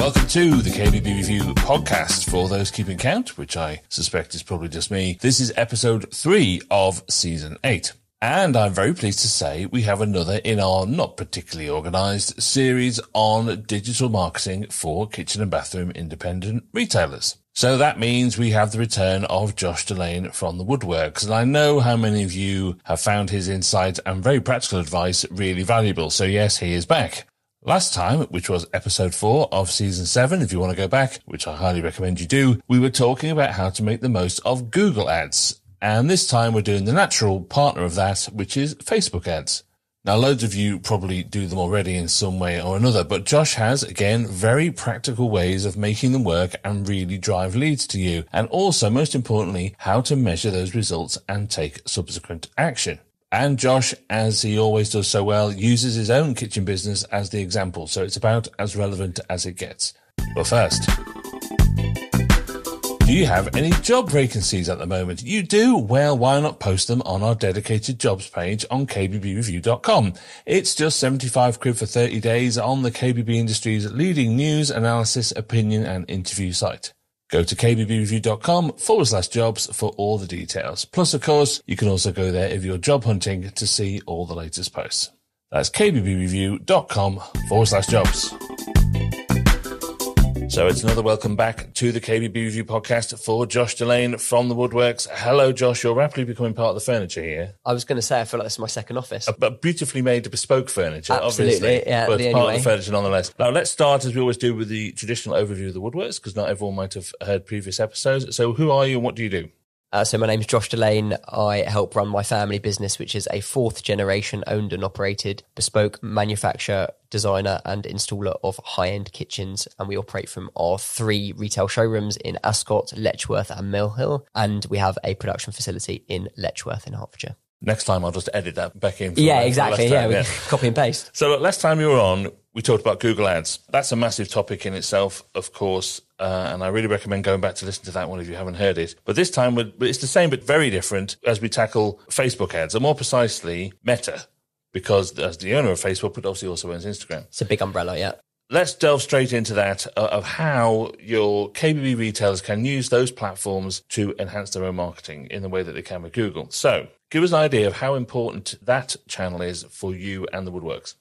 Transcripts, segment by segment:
Welcome to the KBB Review podcast. For those keeping count, which I suspect is probably just me, this is episode 3 of season 8. And I'm very pleased to say we have another in our not particularly organised series on digital marketing for kitchen and bathroom independent retailers. So that means we have the return of Josh Delane from the Woodworks. And I know how many of you have found his insight and very practical advice really valuable. So yes, he is back. Last time, which was episode 4 of season 7, if you want to go back, which I highly recommend you do, we were talking about how to make the most of Google ads. And this time we're doing the natural partner of that, which is Facebook ads. Now, loads of you probably do them already in some way or another, but Josh has, again, very practical ways of making them work and really drive leads to you. And also, most importantly, how to measure those results and take subsequent action. And Josh, as he always does so well, uses his own kitchen business as the example, so it's about as relevant as it gets. But first, do you have any job vacancies at the moment? You do? Well, why not post them on our dedicated jobs page on kbbreview.com. It's just 75 quid for 30 days on the KBB industry's leading news, analysis, opinion and interview site. Go to kbbreview.com/jobs for all the details. Plus, of course, you can also go there if you're job hunting to see all the latest posts. That's kbbreview.com/jobs. So it's another welcome back to the KBB Review podcast for Josh Delane from the Woodworks. Hello, Josh. You're rapidly becoming part of the furniture here. I was going to say, I feel like this is my second office. But beautifully made bespoke furniture, Absolutely, obviously. yeah, but the part only of the furniture nonetheless. Now, let's start, as we always do, with the traditional overview of the Woodworks, because not everyone might have heard previous episodes. So who are you and what do you do? So my name's Josh Delane. I help run my family business, which is a 4th generation owned and operated bespoke manufacturer, designer and installer of high-end kitchens. And we operate from our 3 retail showrooms in Ascot, Letchworth and Mill Hill. And we have a production facility in Letchworth in Hertfordshire. Next time I'll just edit that back in. Yeah, exactly. Yeah, we copy and paste. So look, last time you were on, we talked about Google Ads. That's a massive topic in itself, of course, and I really recommend going back to listen to that one if you haven't heard it. But this time, it's the same but very different as we tackle Facebook ads, or more precisely, Meta, because as the owner of Facebook, but obviously also owns Instagram. It's a big umbrella, yeah. Let's delve straight into that, of how your KBB retailers can use those platforms to enhance their own marketing in the way that they can with Google. So give us an idea of how important that channel is for you and the Woodworks.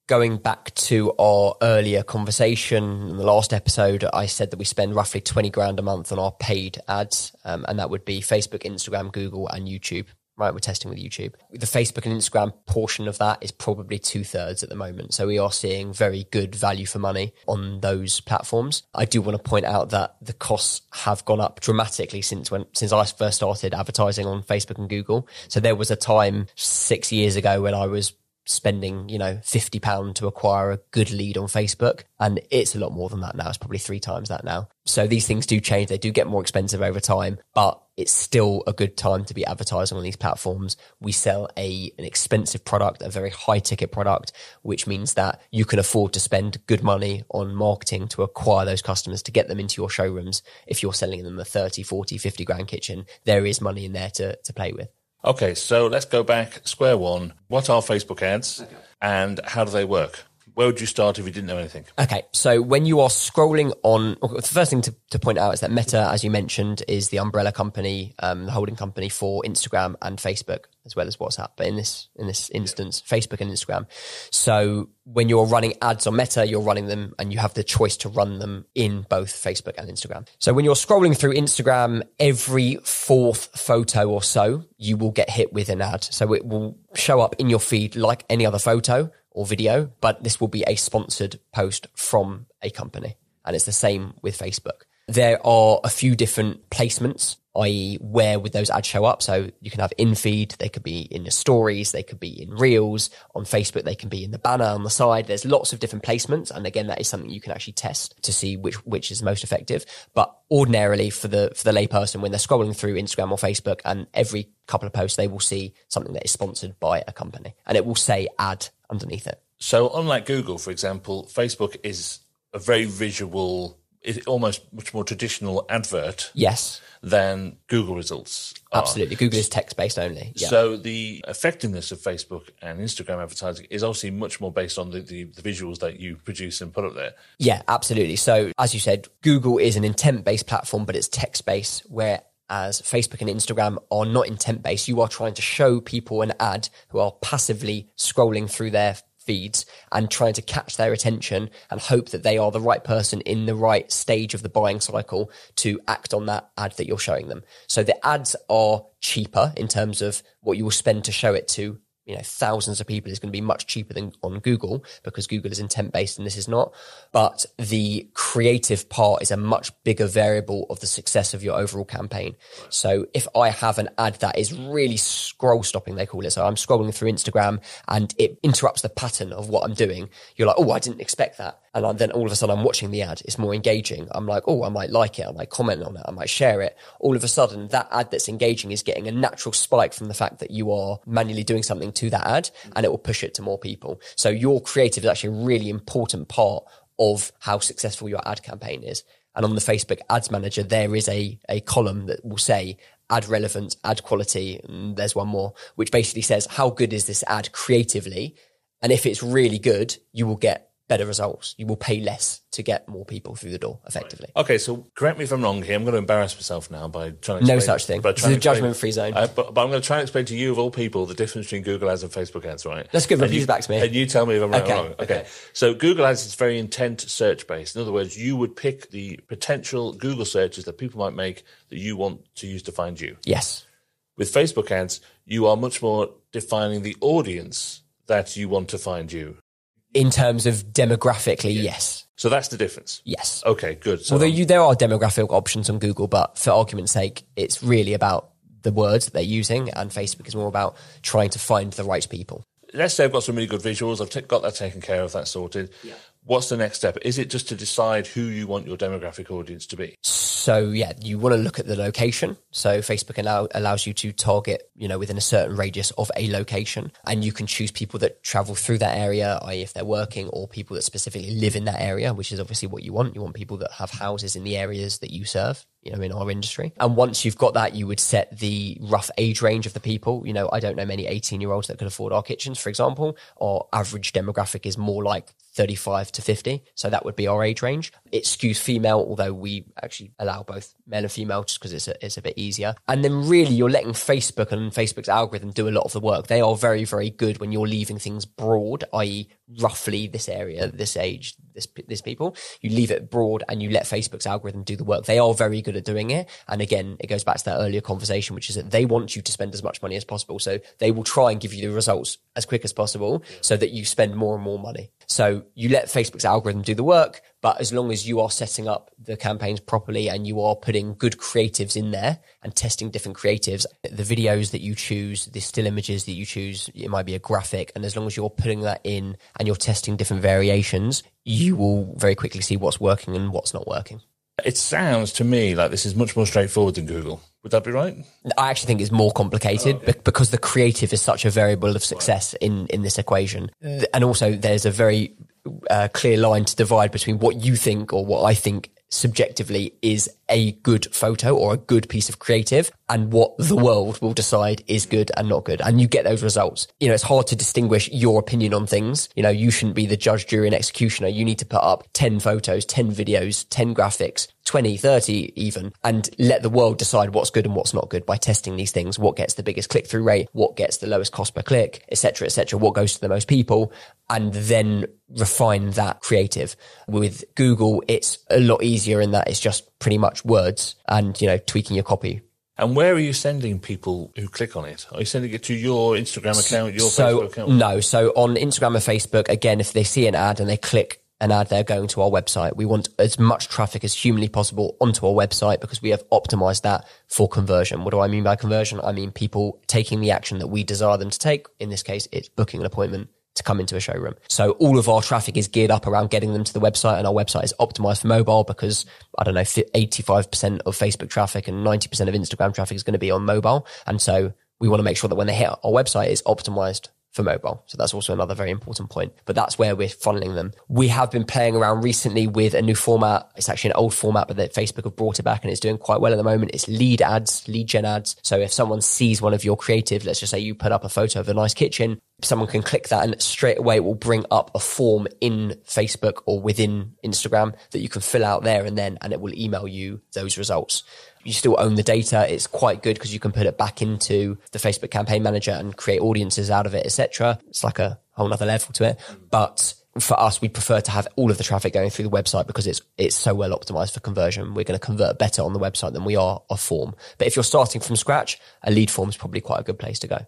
Going back to our earlier conversation in the last episode, I said that we spend roughly 20 grand a month on our paid ads, and that would be Facebook, Instagram, Google and YouTube. Right, we're testing with YouTube. The Facebook and Instagram portion of that is probably 2/3 at the moment. So we are seeing very good value for money on those platforms. I do want to point out that the costs have gone up dramatically since I first started advertising on Facebook and Google. So there was a time 6 years ago when I was spending, £50 to acquire a good lead on Facebook. And it's a lot more than that now. It's probably 3 times that now. So these things do change. They do get more expensive over time, but it's still a good time to be advertising on these platforms. We sell an expensive product, a very high ticket product, which means that you can afford to spend good money on marketing to acquire those customers, to get them into your showrooms. If you're selling them a 30, 40, 50 grand kitchen, there is money in there to play with. Okay, so let's go back square one. What are Facebook ads and how do they work? Where would you start if you didn't know anything? Okay, so when you are scrolling on, the first thing to point out is that Meta, as you mentioned, is the umbrella company, the holding company for Instagram and Facebook, as well as WhatsApp. But in this instance, Facebook and Instagram. So when you're running ads on Meta, you're running them and you have the choice to run them in both Facebook and Instagram. So when you're scrolling through Instagram, every 4th photo or so, you will get hit with an ad. So it will show up in your feed like any other photo or video, but this will be a sponsored post from a company. And it's the same with Facebook. There are a few different placements, i.e. where would those ads show up? So you can have in feed, they could be in your stories, they could be in reels. On Facebook, they can be in the banner on the side. There's lots of different placements. And again, that is something you can actually test to see which is most effective. But ordinarily for the layperson, when they're scrolling through Instagram or Facebook, and every couple of posts, they will see something that is sponsored by a company and it will say ad underneath it. So unlike Google, for example, Facebook is a very visual almost much more traditional advert Yes. than Google results are. Absolutely. Google is text-based only. Yeah. So the effectiveness of Facebook and Instagram advertising is obviously much more based on the visuals that you produce and put up there. Yeah, absolutely. So as you said, Google is an intent-based platform, but it's text-based, whereas Facebook and Instagram are not intent-based. You are trying to show people an ad who are passively scrolling through their feeds and trying to catch their attention and hope that they are the right person in the right stage of the buying cycle to act on that ad that you're showing them. So the ads are cheaper in terms of what you will spend to show it to, thousands of people is going to be much cheaper than on Google because Google is intent based and this is not. But the creative part is a much bigger variable of the success of your overall campaign. So if I have an ad that is really scroll stopping, they call it. So I'm scrolling through Instagram and it interrupts the pattern of what I'm doing. You're like, oh, I didn't expect that. And then all of a sudden I'm watching the ad. It's more engaging. I'm like, oh, I might like it. I might comment on it. I might share it. All of a sudden that ad that's engaging is getting a natural spike from the fact that you are manually doing something to that ad and it will push it to more people. So your creative is actually a really important part of how successful your ad campaign is. And on the Facebook Ads Manager, there is a column that will say ad relevance, ad quality, and there's one more, which basically says how good is this ad creatively? And if it's really good, you will get better results. You will pay less to get more people through the door effectively. Right. Okay, so correct me if I'm wrong here. I'm going to embarrass myself now by trying to explain. No such thing. It's a judgment-free zone. But I'm going to try and explain to you, of all people, the difference between Google Ads and Facebook Ads, right? That's good. Repeat back to me. And you tell me if I'm right or wrong. Okay. So Google Ads is very intent search-based. In other words, you would pick the potential Google searches that people might make that you want to use to find you. Yes. With Facebook Ads, you are much more defining the audience that you want to find you. In terms of demographically, yes. So that's the difference? Yes. Okay, good. So although there are demographic options on Google, but for argument's sake, it's really about the words that they're using, and Facebook is more about trying to find the right people. Let's say I've got some really good visuals. I've got that taken care of, that's sorted. Yeah. What's the next step? Is it just to decide who you want your demographic audience to be? So yeah, you want to look at the location. So Facebook allows you to target, within a certain radius of a location, and you can choose people that travel through that area, i.e. if they're working, or people that specifically live in that area, which is obviously what you want. You want people that have houses in the areas that you serve, in our industry. And once you've got that, you would set the rough age range of the people. I don't know many 18-year-olds that could afford our kitchens, for example. Our average demographic is more like 35 to 50. So that would be our age range. It skews female, although we actually allow both male and female just because it's a bit easier. And then really you're letting Facebook and Facebook's algorithm do a lot of the work. They are very, very good when you're leaving things broad, i.e. roughly this area, this age, this people. You leave it broad and you let Facebook's algorithm do the work. They are very good at doing it. And again, it goes back to that earlier conversation, which is that they want you to spend as much money as possible. So they will try and give you the results as quick as possible so that you spend more and more money. So you let Facebook's algorithm do the work, but as long as you are setting up the campaigns properly and you are putting good creatives in there and testing different creatives, the videos that you choose, the still images that you choose, it might be a graphic. And as long as you're putting that in and you're testing different variations, you will very quickly see what's working and what's not working. It sounds to me like this is much more straightforward than Google. Would that be right? I actually think it's more complicated because the creative is such a variable of success in this equation. And also there's a very clear line to divide between what you think or what I think subjectively is a good photo or a good piece of creative and what the world will decide is good and not good. And you get those results. It's hard to distinguish your opinion on things. You shouldn't be the judge, jury and executioner. You need to put up 10 photos, 10 videos, 10 graphics, 20, 30 even, and let the world decide what's good and what's not good by testing these things. What gets the biggest click-through rate, what gets the lowest cost per click, et cetera, what goes to the most people, and then refine that creative. With Google, it's a lot easier in that it's just pretty much words and, tweaking your copy. And where are you sending people who click on it? Are you sending it to your Instagram account, your Facebook account? No. So on Instagram and Facebook, again, if they see an ad and they click an ad, they're going to our website. We want as much traffic as humanly possible onto our website because we have optimized that for conversion. What do I mean by conversion? I mean people taking the action that we desire them to take. In this case, it's booking an appointment to come into a showroom. So all of our traffic is geared up around getting them to the website, and our website is optimized for mobile because 85% of Facebook traffic and 90% of Instagram traffic is going to be on mobile. And so we want to make sure that when they hit our website, it's optimized for mobile. So that's also another very important point. But that's where we're funneling them. We have been playing around recently with a new format. It's actually an old format, but that Facebook have brought it back and it's doing quite well at the moment. It's lead ads, lead gen ads. So if someone sees one of your creative, let's just say you put up a photo of a nice kitchen, someone can click that and straight away it will bring up a form in Facebook or within Instagram that you can fill out there and then, and it will email you those results. You still own the data. It's quite good because you can put it back into the Facebook campaign manager and create audiences out of it, etc. It's like a whole nother level to it. But for us, we prefer to have all of the traffic going through the website because it's so well optimized for conversion. We're going to convert better on the website than we are a form. But if you're starting from scratch, a lead form is probably quite a good place to go.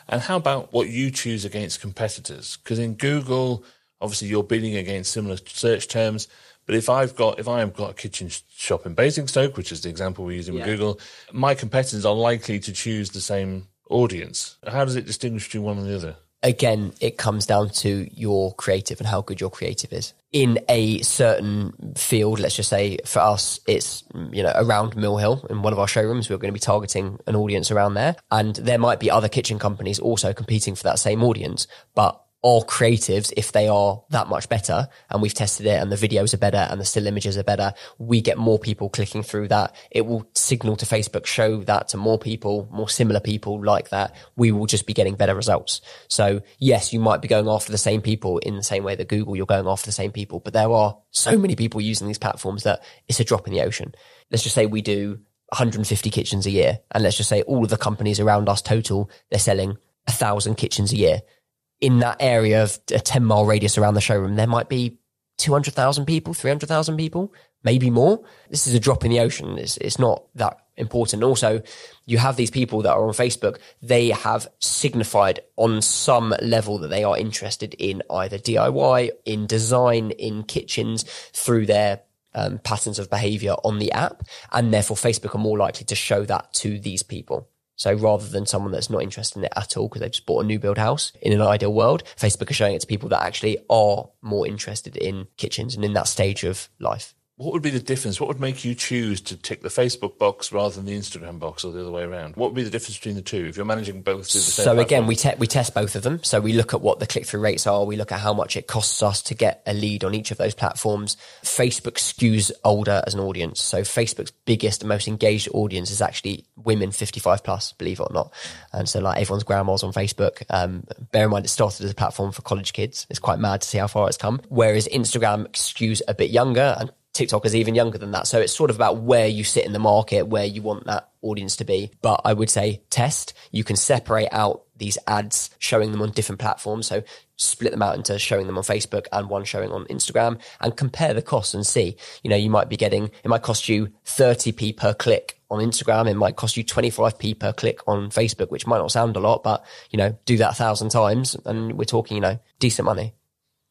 And how about what you choose against competitors? Because in Google, obviously you're bidding against similar search terms. But if I have got a kitchen shop in Basingstoke, which is the example we're using with Google, my competitors are likely to choose the same audience. How does it distinguish between one and the other? Again, it comes down to your creative and how good your creative is. In a certain field, let's just say for us, it's, around Mill Hill in one of our showrooms, we're going to be targeting an audience around there. And there might be other kitchen companies also competing for that same audience, but our creatives, if they are that much better and we've tested it and the videos are better and the still images are better, we get more people clicking through that. It will signal to Facebook, show that to more people, more similar people like that. We will just be getting better results. So yes, you might be going after the same people in the same way that Google, you're going after the same people, but there are so many people using these platforms that it's a drop in the ocean. Let's just say we do 150 kitchens a year. And let's just say all of the companies around us total, they're selling 1,000 kitchens a year. In that area of a 10-mile radius around the showroom, there might be 200,000 people, 300,000 people, maybe more. This is a drop in the ocean. It's not that important. Also, you have these people that are on Facebook. They have signified on some level that they are interested in either DIY, in design, in kitchens through their patterns of behavior on the app. And therefore, Facebook are more likely to show that to these people. So rather than someone that's not interested in it at all because they've just bought a new build house, in an ideal world, Facebook are showing it to people that actually are more interested in kitchens and in that stage of life. What would be the difference? What would make you choose to tick the Facebook box rather than the Instagram box or the other way around? What would be the difference between the two if you're managing both through the same So platform? again, we test both of them. So we look at what the click-through rates are. We look at how much it costs us to get a lead on each of those platforms. Facebook skews older as an audience. So Facebook's biggest and most engaged audience is actually women 55 plus, believe it or not. And so like everyone's grandma's on Facebook. Bear in mind, it started as a platform for college kids. It's quite mad to see how far it's come. Whereas Instagram skews a bit younger and TikTok is even younger than that. So it's sort of about where you sit in the market, where you want that audience to be. But I would say test. You can separate out these ads, showing them on different platforms. So split them out into showing them on Facebook and one showing on Instagram and compare the costs and see, you might be getting, it might cost you 30p per click on Instagram. It might cost you 25p per click on Facebook, which might not sound a lot, but, do that 1,000 times and we're talking, decent money.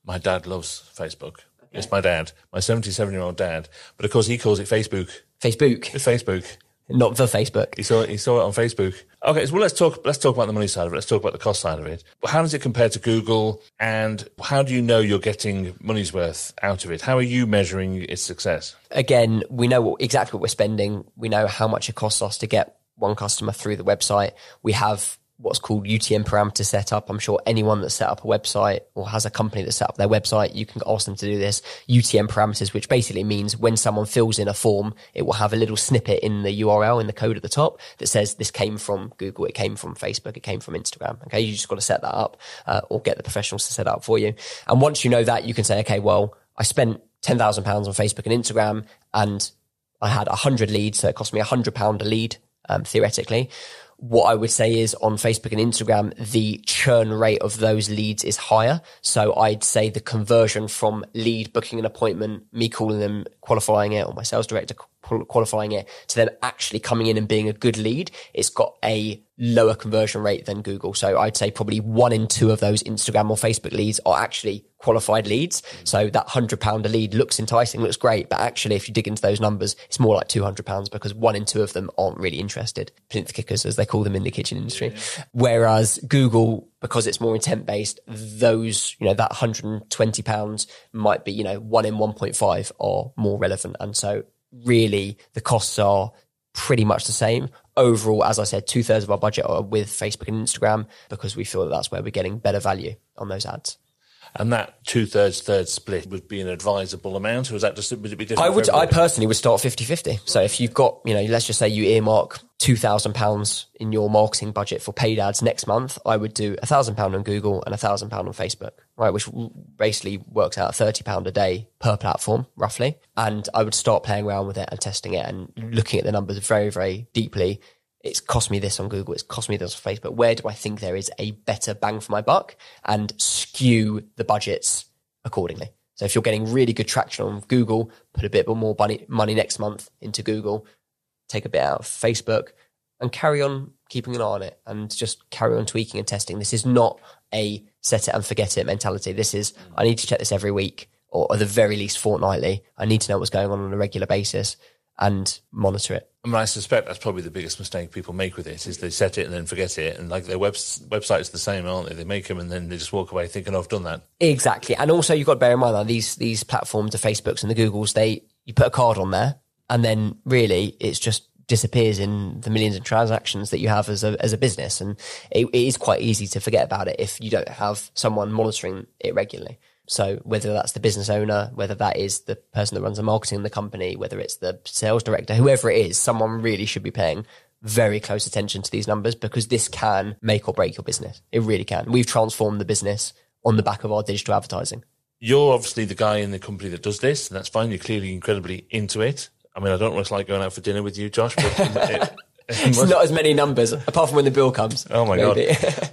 My dad loves Facebook. It's my dad, my 77-year-old dad. But of course, he calls it Facebook. Facebook. It's Facebook. Not the Facebook. He saw it on Facebook. Okay, so let's talk about the money side of it. Let's talk about the cost side of it. How does it compare to Google? And how do you know you're getting money's worth out of it? How are you measuring its success? Again, we know exactly what we're spending. We know how much it costs us to get one customer through the website. We have what's called UTM parameters set up. I'm sure anyone that's set up a website or has a company that set up their website, you can ask them to do this. UTM parameters, which basically means when someone fills in a form, it will have a little snippet in the URL, in the code at the top that says this came from Google, it came from Facebook, it came from Instagram. Okay, you just got to set that up or get the professionals to set it up for you. And once you know that, you can say, okay, well, I spent £10,000 on Facebook and Instagram and I had 100 leads, so it cost me £100 a lead, theoretically. What I would say is on Facebook and Instagram, the churn rate of those leads is higher. So I'd say the conversion from lead, booking an appointment, me calling them, qualifying it, or my sales director qualifying it, to them actually coming in and being a good lead, it's got a lower conversion rate than Google. So I'd say probably 1 in 2 of those Instagram or Facebook leads are actually qualified leads. So that £100 a lead looks enticing, looks great. But actually, if you dig into those numbers, it's more like £200 because 1 in 2 of them aren't really interested. Plinth kickers, as they call them in the kitchen industry. Yeah. Whereas Google, because it's more intent based, those, that £120 might be, 1 in 1.5 are more relevant. And so really the costs are pretty much the same. Overall, as I said, 2/3 of our budget are with Facebook and Instagram because we feel that that's where we're getting better value on those ads. And that 2/3, third split would be an advisable amount, or would it be different? I personally would start 50-50. So if you've got, let's just say you earmark £2,000 in your marketing budget for paid ads next month, I would do £1,000 on Google and £1,000 on Facebook, right? Which basically works out £30 a day per platform, roughly. And I would start playing around with it and testing it and looking at the numbers very, very deeply. It's cost me this on Google. It's cost me this on Facebook. Where do I think there is a better bang for my buck? And skew the budgets accordingly. So if you're getting really good traction on Google, put a bit more money next month into Google, take a bit out of Facebook, and carry on keeping an eye on it and just carry on tweaking and testing. This is not a set it and forget it mentality. This is, I need to check this every week or at the very least fortnightly. I need to know what's going on a regular basis and monitor it. I mean, I suspect that's probably the biggest mistake people make with it, is they set it and then forget it. And like their website's the same, aren't they? They make them and then they just walk away thinking, oh, I've done that. Exactly. And also you've got to bear in mind that these platforms, the Facebooks and the Googles, you put a card on there and then really it's just disappears in the millions of transactions that you have as a business. And it is quite easy to forget about it if you don't have someone monitoring it regularly. So whether that's the business owner, whether that is the person that runs the marketing in the company, whether it's the sales director, whoever it is, someone really should be paying very close attention to these numbers because this can make or break your business. It really can. We've transformed the business on the back of our digital advertising. You're obviously the guy in the company that does this, and that's fine. You're clearly incredibly into it. I mean, I don't always like going out for dinner with you, Josh, but it's not as many numbers, apart from when the bill comes. Oh my God.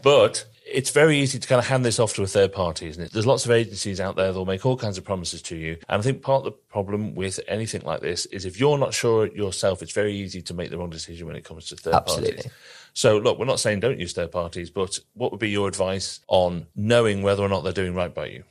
But it's very easy to kind of hand this off to a third party, isn't it? There's lots of agencies out there that'll make all kinds of promises to you. And I think part of the problem with anything like this is if you're not sure yourself, it's very easy to make the wrong decision when it comes to third parties. So look, we're not saying don't use third parties, but what would be your advice on knowing whether or not they're doing right by you?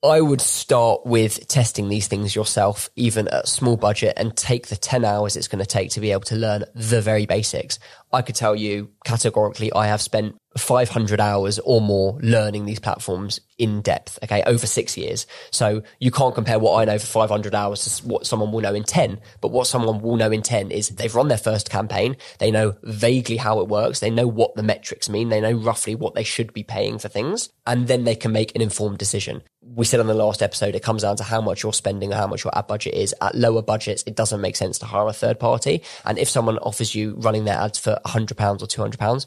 I would start with testing these things yourself, even at a small budget, and take the 10 hours it's going to take to be able to learn the very basics. I could tell you categorically, I have spent 500 hours or more learning these platforms in depth, okay, over 6 years. So you can't compare what I know for 500 hours to what someone will know in 10. But what someone will know in 10 is they've run their first campaign. They know vaguely how it works. They know what the metrics mean. They know roughly what they should be paying for things. And then they can make an informed decision. We said on the last episode, it comes down to how much you're spending or how much your ad budget is. At lower budgets, it doesn't make sense to hire a third party. And if someone offers you running their ads for £100 or £200,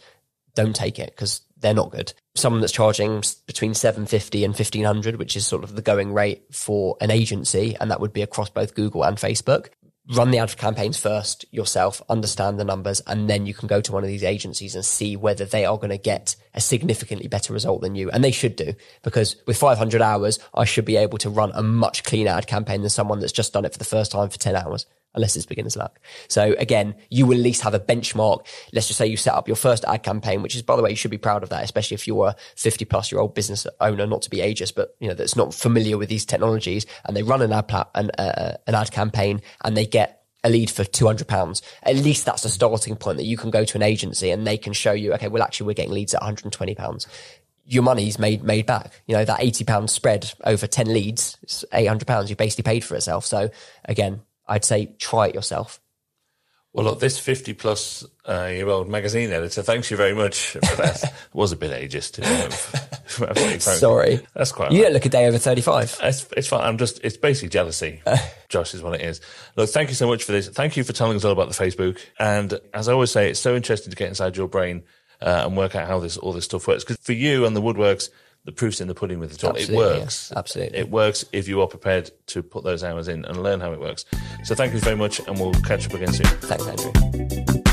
don't take it because they're not good. Someone that's charging between $750 and $1,500, which is sort of the going rate for an agency, and that would be across both Google and Facebook. Run the ad campaigns first yourself, understand the numbers, and then you can go to one of these agencies and see whether they are going to get a significantly better result than you. And they should do, because with 500 hours, I should be able to run a much cleaner ad campaign than someone that's just done it for the first time for 10 hours. Unless it's beginner's luck. So again, you will at least have a benchmark. Let's just say you set up your first ad campaign, which is, by the way, you should be proud of that, especially if you're a 50-plus-year-old business owner, not to be ageist, but that's not familiar with these technologies, and they run an ad campaign and they get a lead for £200. At least that's a starting point that you can go to an agency and they can show you, okay, well, actually, we're getting leads at £120. Your money's made back. That £80 spread over 10 leads, it's £800. You basically paid for itself. So again, I'd say try it yourself. Well, look, this 50-plus-year-old magazine editor, thanks you very much for that. It was a bit ageist. Sorry. That's quite You don't look a day over 35. It's fine. It's basically jealousy, Josh, is what it is. Look, thank you so much for this. Thank you for telling us all about the Facebook. And as I always say, it's so interesting to get inside your brain and work out how all this stuff works. Because for you and the woodworks, the proof's in the pudding with it all. It works. Yeah, absolutely. It works if you are prepared to put those hours in and learn how it works. So thank you very much, and we'll catch up again soon. Thanks, Andrew.